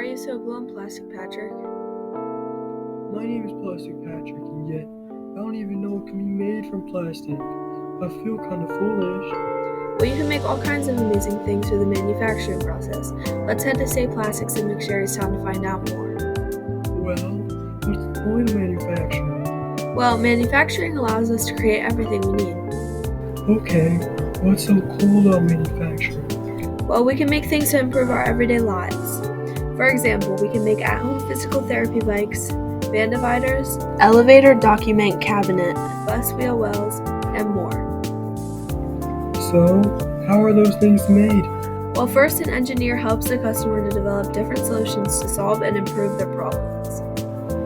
are you so blue and plastic, Patrick? My name is Plastic Patrick, and yet I don't even know what can be made from plastic. I feel kind of foolish. Well, you can make all kinds of amazing things through the manufacturing process. Let's head to Say Plastics in McSherry's Town to find out more. Well, what's the point of manufacturing? Well, manufacturing allows us to create everything we need. Okay, what's so cool about manufacturing? Well, we can make things to improve our everyday lives. For example, we can make at-home physical therapy bikes, van dividers, elevator document cabinet, bus wheel wells, and more. So, how are those things made? Well, first, an engineer helps the customer to develop different solutions to solve and improve their problems.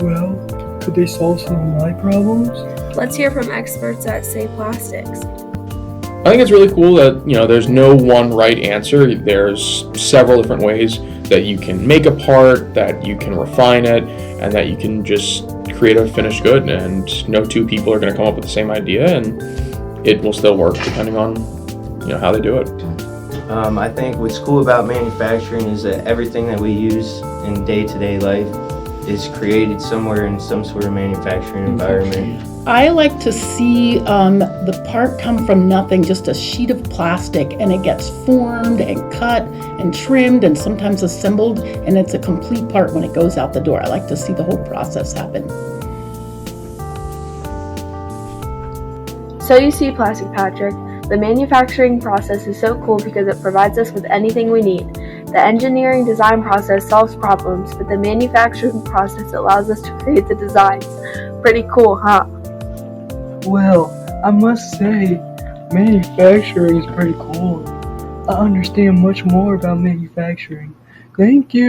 Well, could they solve some of my problems? Let's hear from experts at Say Plastics. I think it's really cool that, there's no one right answer. There's several different ways that you can make a part, that you can refine it, and that you can just create a finished good. And no two people are going to come up with the same idea, and it will still work depending on, how they do it. I think what's cool about manufacturing is that everything that we use in day-to-day life is created somewhere in some sort of manufacturing environment. I like to see the part come from nothing, just a sheet of plastic, and it gets formed and cut and trimmed and sometimes assembled, and it's a complete part when it goes out the door. I like to see the whole process happen. So you see, Plastic Patrick, the manufacturing process is so cool because it provides us with anything we need. The engineering design process solves problems, but the manufacturing process allows us to create the designs. Pretty cool, huh? Well, I must say, manufacturing is pretty cool. I understand much more about manufacturing. Thank you.